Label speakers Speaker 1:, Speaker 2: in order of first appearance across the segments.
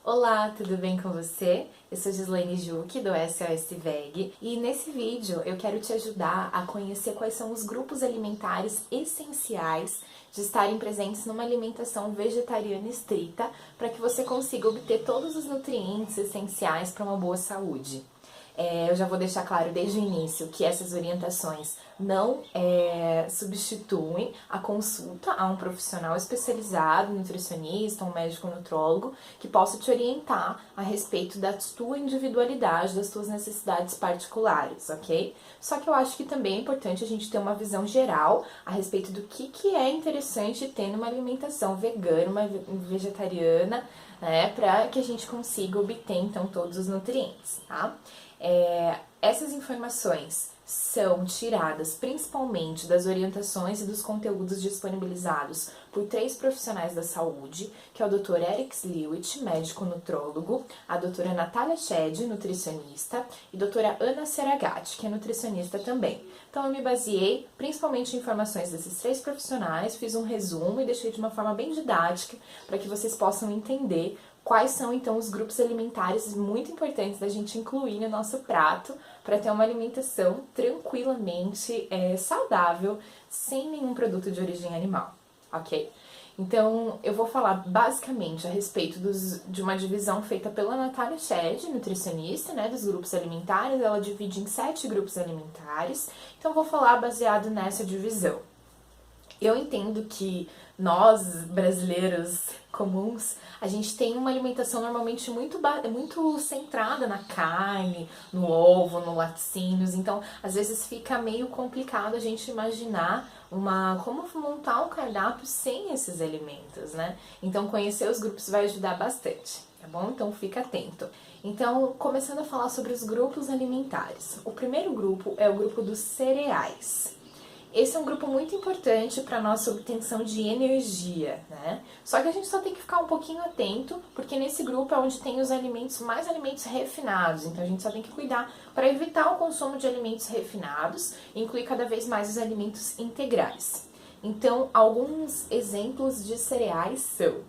Speaker 1: Olá, tudo bem com você? Eu sou Gislaine Juque, do SOS VEG, e nesse vídeo eu quero te ajudar a conhecer quais são os grupos alimentares essenciais de estarem presentes numa alimentação vegetariana estrita para que você consiga obter todos os nutrientes essenciais para uma boa saúde. Eu já vou deixar claro desde o início que essas orientações não substituem a consulta a um profissional especializado, nutricionista, um médico nutrólogo, que possa te orientar a respeito da tua individualidade, das tuas necessidades particulares, ok? Só que eu acho que também é importante a gente ter uma visão geral a respeito do que é interessante ter numa alimentação vegana, uma vegetariana, né, para que a gente consiga obter então todos os nutrientes, tá? Essas informações são tiradas principalmente das orientações e dos conteúdos disponibilizados por 3 profissionais da saúde, que é o Dr. Eric Sliwit, médico nutrólogo, a doutora Natália Shed, nutricionista, e a doutora Ana Seragati, que é nutricionista também. Então eu me baseei principalmente em informações desses 3 profissionais, fiz um resumo e deixei de uma forma bem didática para que vocês possam entender quais são, então, os grupos alimentares muito importantes da gente incluir no nosso prato para ter uma alimentação tranquilamente saudável, sem nenhum produto de origem animal, ok? Então, eu vou falar basicamente a respeito de uma divisão feita pela Natália Shed, nutricionista, né, dos grupos alimentares. Ela divide em 7 grupos alimentares, então eu vou falar baseado nessa divisão. Eu entendo que nós, brasileiros comuns, a gente tem uma alimentação normalmente muito centrada na carne, no ovo, no laticínios, então às vezes fica meio complicado a gente imaginar como montar um cardápio sem esses alimentos, né? Então conhecer os grupos vai ajudar bastante, tá bom? Então fica atento. Então, começando a falar sobre os grupos alimentares. O primeiro grupo é o grupo dos cereais. Esse é um grupo muito importante para a nossa obtenção de energia, né? Só que a gente só tem que ficar um pouquinho atento, porque nesse grupo é onde tem os mais alimentos refinados. Então a gente só tem que cuidar para evitar o consumo de alimentos refinados e incluir cada vez mais os alimentos integrais. Então, alguns exemplos de cereais são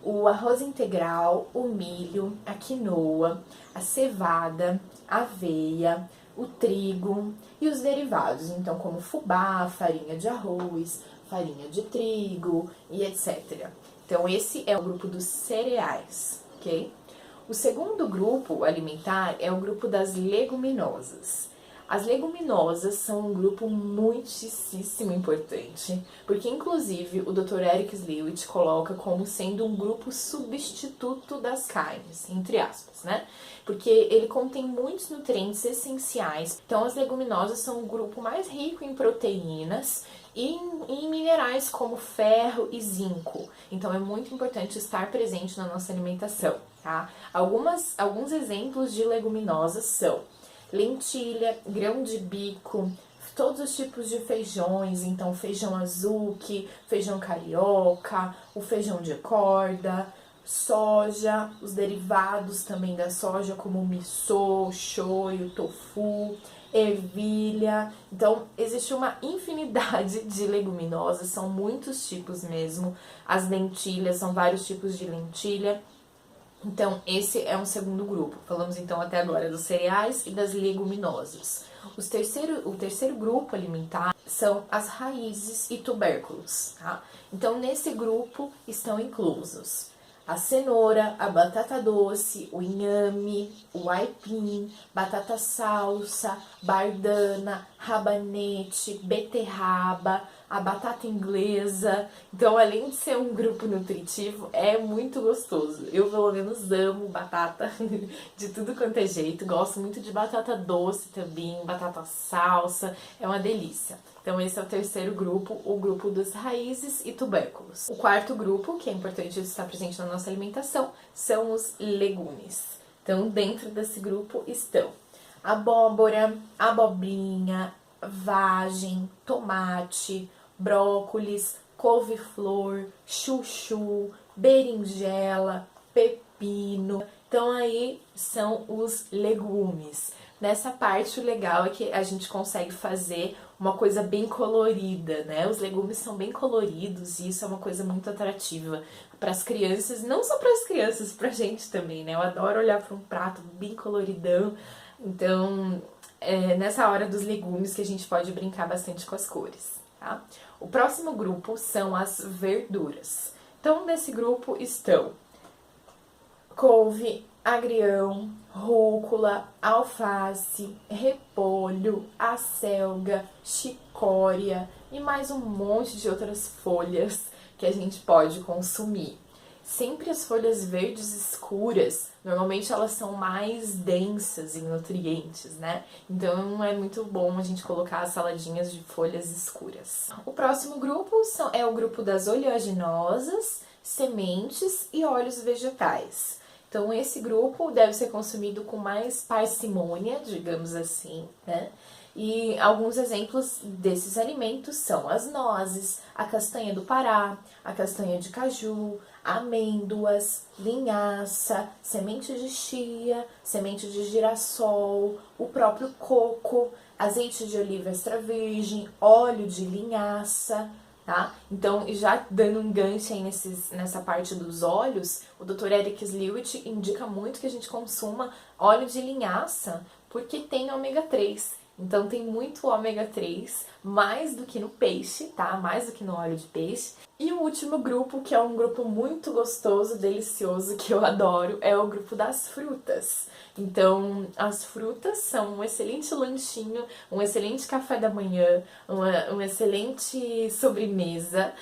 Speaker 1: o arroz integral, o milho, a quinoa, a cevada, a aveia, o trigo e os derivados, então como fubá, farinha de arroz, farinha de trigo e etc. Então esse é o grupo dos cereais, ok? O segundo grupo alimentar é o grupo das leguminosas. As leguminosas são um grupo muitíssimo importante, porque inclusive o Dr. Eric Sliwit coloca como sendo um grupo substituto das carnes, entre aspas, né? Porque ele contém muitos nutrientes essenciais. Então as leguminosas são o grupo mais rico em proteínas e em minerais como ferro e zinco. Então é muito importante estar presente na nossa alimentação, tá? Alguns exemplos de leguminosas são lentilha, grão de bico, todos os tipos de feijões, então feijão azuki, feijão carioca, o feijão de corda, soja, os derivados também da soja como miso, shoyu, tofu, ervilha. Então existe uma infinidade de leguminosas, são muitos tipos mesmo. As lentilhas, são vários tipos de lentilha. Então, esse é um segundo grupo. Falamos então até agora dos cereais e das leguminosas. O terceiro grupo alimentar são as raízes e tubérculos, tá? Então, nesse grupo estão inclusos a cenoura, a batata doce, o inhame, o aipim, batata salsa, bardana, rabanete, beterraba, a batata inglesa. Então, além de ser um grupo nutritivo, é muito gostoso. Eu, pelo menos, amo batata de tudo quanto é jeito. Gosto muito de batata doce também, batata salsa. É uma delícia. Então, esse é o terceiro grupo, o grupo das raízes e tubérculos. O quarto grupo, que é importante estar presente na nossa alimentação, são os legumes. Então, dentro desse grupo estão abóbora, abobrinha, vagem, tomate, brócolis, couve-flor, chuchu, berinjela, pepino. Então aí são os legumes. Nessa parte o legal é que a gente consegue fazer uma coisa bem colorida, né? Os legumes são bem coloridos e isso é uma coisa muito atrativa para as crianças, não só para as crianças, pra gente também, né? Eu adoro olhar para um prato bem coloridão. Então, é nessa hora dos legumes que a gente pode brincar bastante com as cores, tá? O próximo grupo são as verduras. Então, nesse grupo estão couve, agrião, rúcula, alface, repolho, acelga, chicória e mais um monte de outras folhas que a gente pode consumir. Sempre as folhas verdes escuras, normalmente elas são mais densas em nutrientes, né? Então é muito bom a gente colocar as saladinhas de folhas escuras. O próximo grupo é o grupo das oleaginosas, sementes e óleos vegetais. Então, esse grupo deve ser consumido com mais parcimônia, digamos assim, né? E alguns exemplos desses alimentos são as nozes, a castanha do Pará, a castanha de caju, amêndoas, linhaça, semente de chia, semente de girassol, o próprio coco, azeite de oliva extra virgem, óleo de linhaça, tá? Então, já dando um gancho aí nessa parte dos óleos, o Dr. Eric Slewit indica muito que a gente consuma óleo de linhaça, porque tem ômega 3. Então, tem muito ômega 3, mais do que no peixe, tá? Mais do que no óleo de peixe. E o último grupo, que é um grupo muito gostoso, delicioso, que eu adoro, é o grupo das frutas. Então, as frutas são um excelente lanchinho, um excelente café da manhã, uma excelente sobremesa.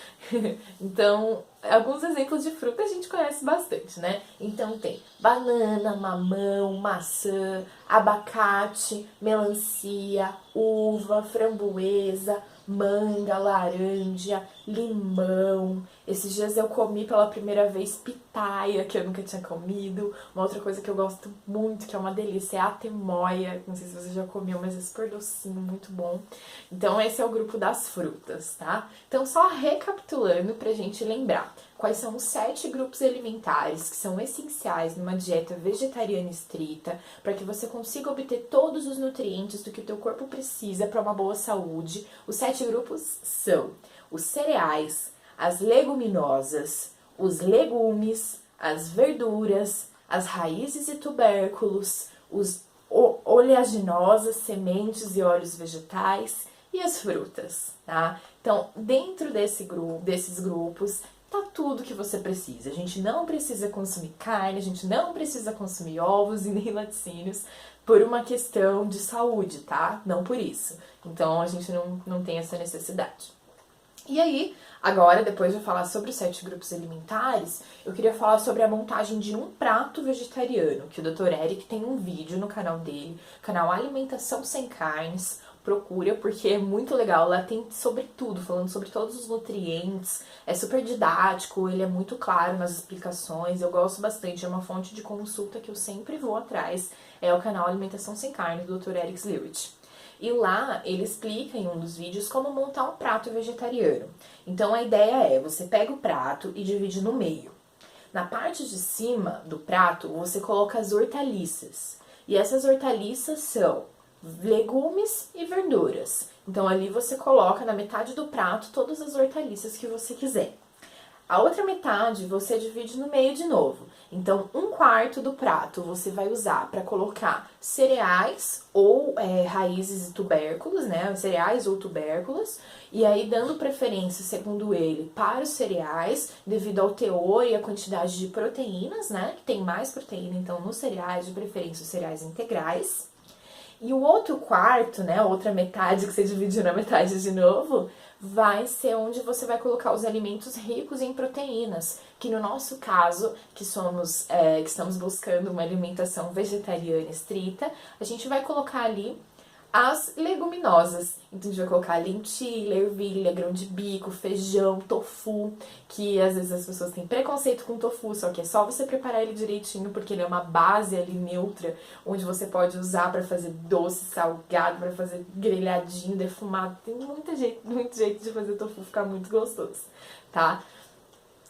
Speaker 1: Então, alguns exemplos de fruta a gente conhece bastante, né? Então, tem banana, mamão, maçã, abacate, melancia, uva, framboesa, manga, laranja, limão. Esses dias eu comi pela primeira vez pitaia, que eu nunca tinha comido. Uma outra coisa que eu gosto muito, que é uma delícia, é a temoia. Não sei se você já comeu, mas é super docinho, muito bom. Então esse é o grupo das frutas, tá? Então só recapitulando pra gente lembrar. Quais são os 7 grupos alimentares que são essenciais numa dieta vegetariana estrita para que você consiga obter todos os nutrientes do que o teu corpo precisa para uma boa saúde. Os 7 grupos são os cereais, as leguminosas, os legumes, as verduras, as raízes e tubérculos, os oleaginosas, sementes e óleos vegetais e as frutas, tá? Então, dentro desses grupos, tá tudo que você precisa. A gente não precisa consumir carne, a gente não precisa consumir ovos e nem laticínios por uma questão de saúde, tá? Não por isso. Então, a gente não tem essa necessidade. E aí, agora, depois de eu falar sobre os 7 grupos alimentares, eu queria falar sobre a montagem de um prato vegetariano, que o Dr. Eric tem um vídeo no canal dele, canal Alimentação Sem Carnes. Procura, porque é muito legal, lá tem sobre tudo, falando sobre todos os nutrientes, é super didático, ele é muito claro nas explicações, eu gosto bastante, é uma fonte de consulta que eu sempre vou atrás, é o canal Alimentação Sem Carne, do Dr. Eric Slewit. E lá ele explica em um dos vídeos como montar um prato vegetariano. Então a ideia é, você pega o prato e divide no meio. Na parte de cima do prato, você coloca as hortaliças, e essas hortaliças são legumes e verduras. Então ali você coloca na metade do prato todas as hortaliças que você quiser. A outra metade você divide no meio de novo. Então 1/4 do prato você vai usar para colocar cereais ou raízes e tubérculos, né? Cereais ou tubérculos. E aí dando preferência, segundo ele, para os cereais, devido ao teor e a quantidade de proteínas, né? Que tem mais proteína, então nos cereais, de preferência os cereais integrais. E o outro quarto, né, a outra metade que você dividiu na metade de novo, vai ser onde você vai colocar os alimentos ricos em proteínas, que no nosso caso, que estamos buscando uma alimentação vegetariana estrita, a gente vai colocar ali as leguminosas. Então a gente vai colocar lentilha, ervilha, grão de bico, feijão, tofu, que às vezes as pessoas têm preconceito com tofu, só que é só você preparar ele direitinho, porque ele é uma base ali neutra, onde você pode usar para fazer doce, salgado, para fazer grelhadinho, defumado. Tem muito jeito de fazer tofu ficar muito gostoso, tá?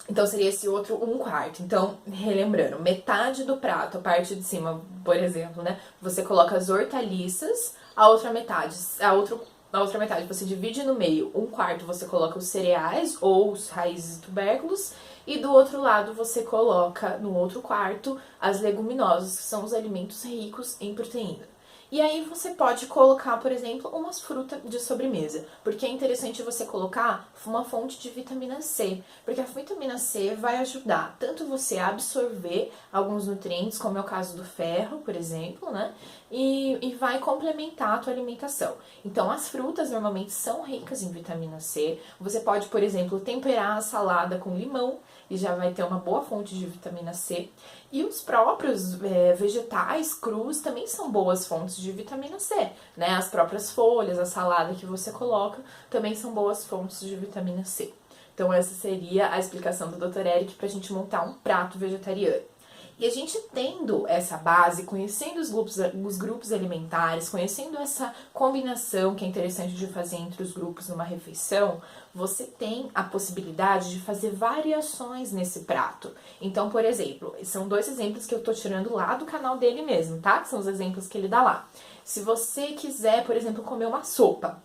Speaker 1: Então seria esse outro 1/4. Então, relembrando, metade do prato, a parte de cima, por exemplo, né? Você coloca as hortaliças, a outra metade, a outro na outra metade você divide no meio, um quarto você coloca os cereais ou os raízes e tubérculos, e do outro lado você coloca no outro quarto as leguminosas, que são os alimentos ricos em proteína. E aí você pode colocar, por exemplo, umas frutas de sobremesa, porque é interessante você colocar uma fonte de vitamina C, porque a vitamina C vai ajudar tanto você a absorver alguns nutrientes, como é o caso do ferro, por exemplo, né? E vai complementar a tua alimentação. Então, as frutas normalmente são ricas em vitamina C. Você pode, por exemplo, temperar a salada com limão e já vai ter uma boa fonte de vitamina C. E os próprios vegetais crus também são boas fontes de vitamina C, né? As próprias folhas, a salada que você coloca também são boas fontes de vitamina C. Então, essa seria a explicação do Dr. Eric para a gente montar um prato vegetariano. E a gente tendo essa base, conhecendo os grupos alimentares, conhecendo essa combinação que é interessante de fazer entre os grupos numa refeição, você tem a possibilidade de fazer variações nesse prato. Então, por exemplo, são 2 exemplos que eu tô tirando lá do canal dele mesmo, tá? Que são os exemplos que ele dá lá. Se você quiser, por exemplo, comer uma sopa,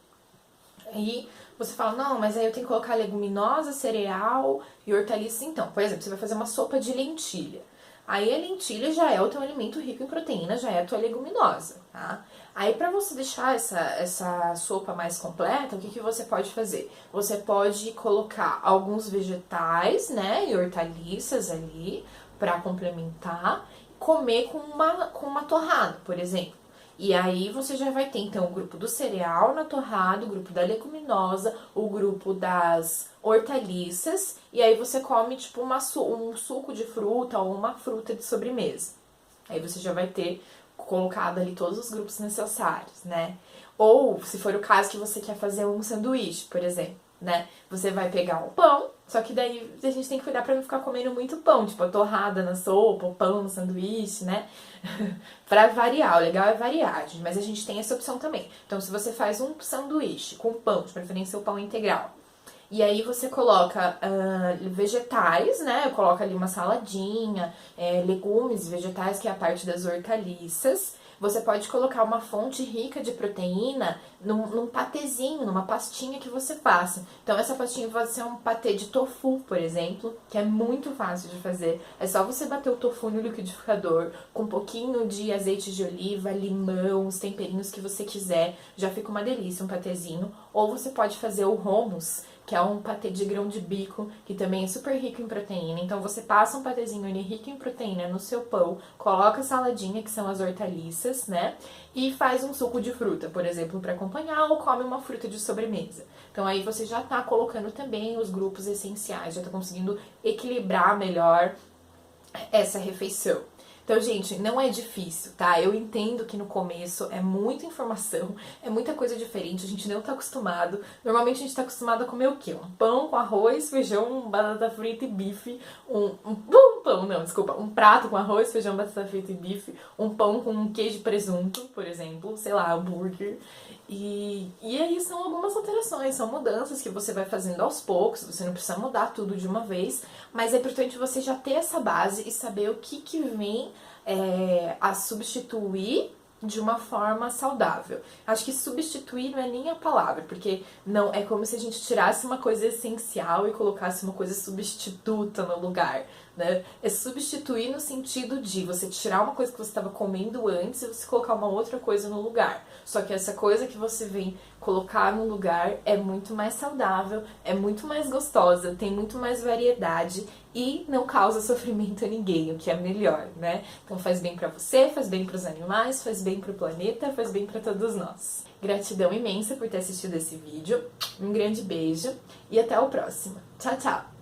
Speaker 1: aí você fala, não, mas aí eu tenho que colocar leguminosa, cereal e hortaliça. Então, por exemplo, você vai fazer uma sopa de lentilha. Aí a lentilha já é o teu alimento rico em proteína, já é a tua leguminosa, tá? Aí pra você deixar essa sopa mais completa, o que você pode fazer? Você pode colocar alguns vegetais, né, e hortaliças ali pra complementar, comer com uma torrada, por exemplo. E aí você já vai ter, então, o grupo do cereal na torrada, o grupo da leguminosa, o grupo das hortaliças, e aí você come, tipo, um suco de fruta ou uma fruta de sobremesa. Aí você já vai ter colocado ali todos os grupos necessários, né? Ou, se for o caso que você quer fazer um sanduíche, por exemplo, né? Você vai pegar um pão, só que daí a gente tem que cuidar pra não ficar comendo muito pão, tipo a torrada na sopa, o pão no sanduíche, né? Pra variar, o legal é variar, mas a gente tem essa opção também. Então, se você faz um sanduíche com pão, de preferência o pão integral, e aí você coloca vegetais, né? Coloca ali uma saladinha, legumes, vegetais, que é a parte das hortaliças. Você pode colocar uma fonte rica de proteína num patezinho, numa pastinha que você faça. Então, essa pastinha pode ser um patê de tofu, por exemplo, que é muito fácil de fazer. É só você bater o tofu no liquidificador com um pouquinho de azeite de oliva, limão, os temperinhos que você quiser. Já fica uma delícia, um patezinho. Ou você pode fazer o hummus, que é um patê de grão de bico, que também é super rico em proteína. Então, você passa um patezinho rico em proteína no seu pão, coloca a saladinha, que são as hortaliças, né? E faz um suco de fruta, por exemplo, para acompanhar, ou come uma fruta de sobremesa. Então, aí você já tá colocando também os grupos essenciais, já tá conseguindo equilibrar melhor essa refeição. Então, gente, não é difícil, tá? Eu entendo que no começo é muita informação, é muita coisa diferente, a gente não tá acostumado. Normalmente a gente tá acostumado a comer o quê? Um pão com arroz, feijão, batata frita e bife, um prato com arroz, feijão, batata frita e bife, um pão com queijo e presunto, por exemplo, sei lá, hambúrguer. E aí são algumas alterações, são mudanças que você vai fazendo aos poucos, você não precisa mudar tudo de uma vez, mas é importante você já ter essa base e saber o que vem a substituir de uma forma saudável. Acho que substituir não é nem a palavra, porque não é como se a gente tirasse uma coisa essencial e colocasse uma coisa substituta no lugar, né? É substituir no sentido de você tirar uma coisa que você estava comendo antes e você colocar uma outra coisa no lugar. Só que essa coisa que você vem colocar no lugar é muito mais saudável, é muito mais gostosa, tem muito mais variedade e não causa sofrimento a ninguém, o que é melhor, né? Então faz bem pra você, faz bem pros animais, faz bem pro planeta, faz bem pra todos nós. Gratidão imensa por ter assistido esse vídeo, um grande beijo e até o próximo. Tchau, tchau!